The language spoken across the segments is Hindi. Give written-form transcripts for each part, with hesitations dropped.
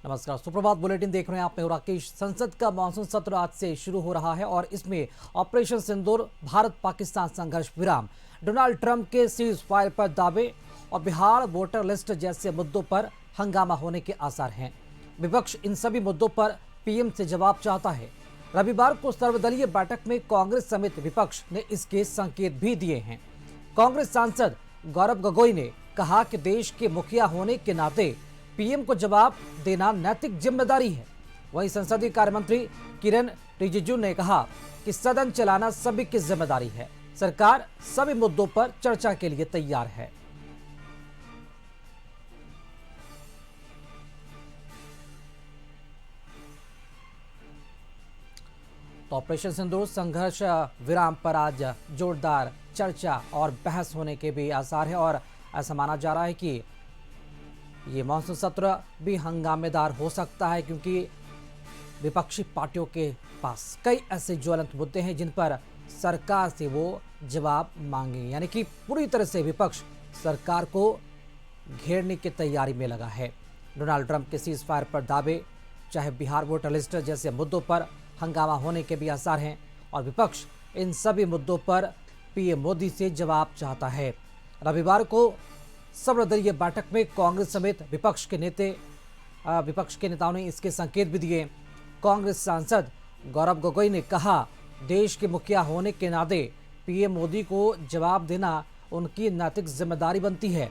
नमस्कार, सुप्रभात बुलेटिन देख रहे हैं आप। मैं राकेश। संसद का मानसून सत्र आज से शुरू हो रहा है और इसमें ऑपरेशन सिंदूर, भारत पाकिस्तान संघर्ष विराम, डोनाल्ड ट्रंप के सीज फायर पर दावे और बिहार वोटर लिस्ट जैसे मुद्दों पर हंगामा होने के आसार हैं। विपक्ष इन सभी मुद्दों पर पीएम से जवाब चाहता है। रविवार को सर्वदलीय बैठक में कांग्रेस समेत विपक्ष ने इसके संकेत भी दिए हैं। कांग्रेस सांसद गौरव गोगोई ने कहा कि देश के मुखिया होने के नाते पीएम को जवाब देना नैतिक जिम्मेदारी है। वहीं संसदीय कार्य मंत्री किरण रिजिजू ने कहा कि सदन चलाना सभी की जिम्मेदारी है। सरकार सभी मुद्दों पर चर्चा के लिए तैयार है। तो ऑपरेशन सिंदूर संघर्ष विराम पर आज जोरदार चर्चा और बहस होने के भी आसार है और ऐसा माना जा रहा है कि ये मानसून सत्र भी हंगामेदार हो सकता है, क्योंकि विपक्षी पार्टियों के पास कई ऐसे ज्वलंत मुद्दे हैं जिन पर सरकार से वो जवाब मांगे। यानी कि पूरी तरह से विपक्ष सरकार को घेरने की तैयारी में लगा है। डोनाल्ड ट्रंप के सीज फायर पर दावे, चाहे बिहार वोटर लिस्ट जैसे मुद्दों पर हंगामा होने के भी आसार हैं और विपक्ष इन सभी मुद्दों पर पीएम मोदी से जवाब चाहता है। रविवार को सर्वदलीय बैठक में कांग्रेस समेत विपक्ष के नेताओं ने इसके संकेत भी दिए। कांग्रेस सांसद गौरव गोगोई ने कहा, देश के मुखिया होने के नाते पीएम मोदी को जवाब देना उनकी नैतिक जिम्मेदारी बनती है।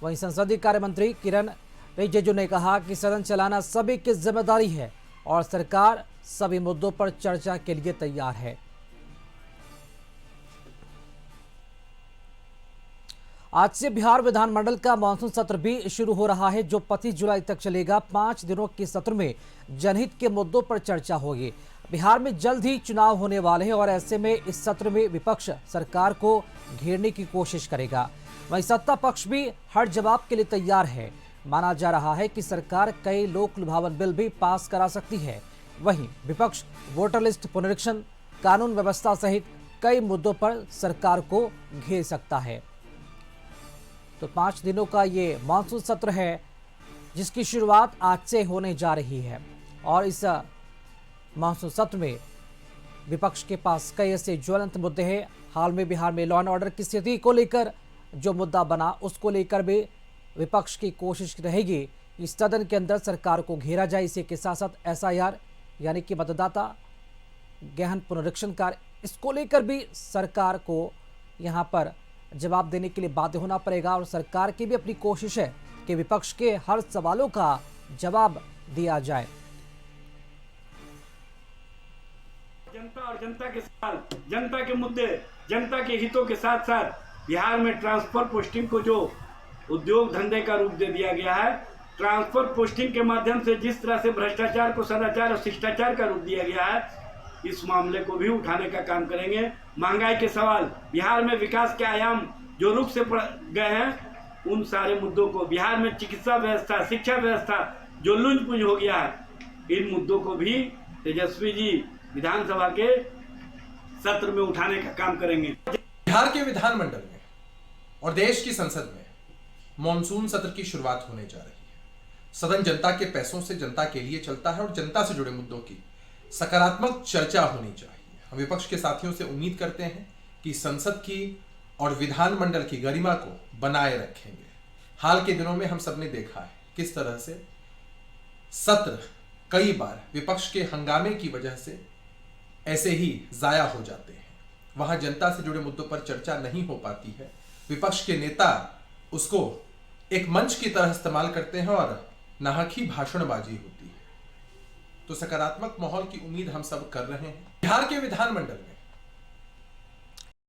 वहीं संसदीय कार्य मंत्री किरण रिजिजू ने कहा कि सदन चलाना सभी की जिम्मेदारी है और सरकार सभी मुद्दों पर चर्चा के लिए तैयार है। आज से बिहार विधानमंडल का मानसून सत्र भी शुरू हो रहा है, जो 25 जुलाई तक चलेगा। 5 दिनों के सत्र में जनहित के मुद्दों पर चर्चा होगी। बिहार में जल्द ही चुनाव होने वाले हैं और ऐसे में इस सत्र में विपक्ष सरकार को घेरने की कोशिश करेगा। वहीं सत्ता पक्ष भी हर जवाब के लिए तैयार है। माना जा रहा है कि सरकार कई लोक लुभावन बिल भी पास करा सकती है। वहीं विपक्ष वोटर लिस्ट पुनरीक्षण, कानून व्यवस्था सहित कई मुद्दों पर सरकार को घेर सकता है। तो 5 दिनों का ये मानसून सत्र है, जिसकी शुरुआत आज से होने जा रही है और इस मानसून सत्र में विपक्ष के पास कई ऐसे ज्वलंत मुद्दे हैं। हाल में बिहार में लॉ एंड ऑर्डर की स्थिति को लेकर जो मुद्दा बना, उसको लेकर भी विपक्ष की कोशिश रहेगी कि सदन के अंदर सरकार को घेरा जाए। इसी के साथ साथ एसआईआर यानी कि मतदाता गहन पुनरीक्षण कार्य, इसको लेकर भी सरकार को यहाँ पर जवाब देने के लिए बाध्य होना पड़ेगा और सरकार की भी अपनी कोशिश है कि विपक्ष के हर सवालों का जवाब दिया जाए। जनता और जनता के साथ, जनता के मुद्दे, जनता के हितों के साथ साथ बिहार में ट्रांसफर पोस्टिंग को जो उद्योग धंधे का रूप दे दिया गया है, ट्रांसफर पोस्टिंग के माध्यम से जिस तरह से भ्रष्टाचार को सदाचार और शिष्टाचार का रूप दिया गया है, इस मामले को भी उठाने का काम करेंगे। महंगाई के सवाल, बिहार में विकास के आयाम जो रुक से पड़ गए हैं, उन सारे मुद्दों को, बिहार में चिकित्सा व्यवस्था, शिक्षा व्यवस्था जो लुंज पुंज हो गया है, इन मुद्दों को भी तेजस्वी जी विधानसभा के सत्र में उठाने का काम करेंगे। बिहार के विधानमंडल में और देश की संसद में मॉनसून सत्र की शुरुआत होने जा रही है। सदन जनता के पैसों से जनता के लिए चलता है और जनता से जुड़े मुद्दों की सकारात्मक चर्चा होनी चाहिए। हम विपक्ष के साथियों से उम्मीद करते हैं कि संसद की और विधानमंडल की गरिमा को बनाए रखेंगे। हाल के दिनों में हम सबने देखा है किस तरह से सत्र कई बार विपक्ष के हंगामे की वजह से ऐसे ही जाया हो जाते हैं। वहां जनता से जुड़े मुद्दों पर चर्चा नहीं हो पाती है। विपक्ष के नेता उसको एक मंच की तरह इस्तेमाल करते हैं और नाहक भाषणबाजी होती है। तो सकारात्मक माहौल की उम्मीद हम सब कर रहे हैं। बिहार के विधानमंडल में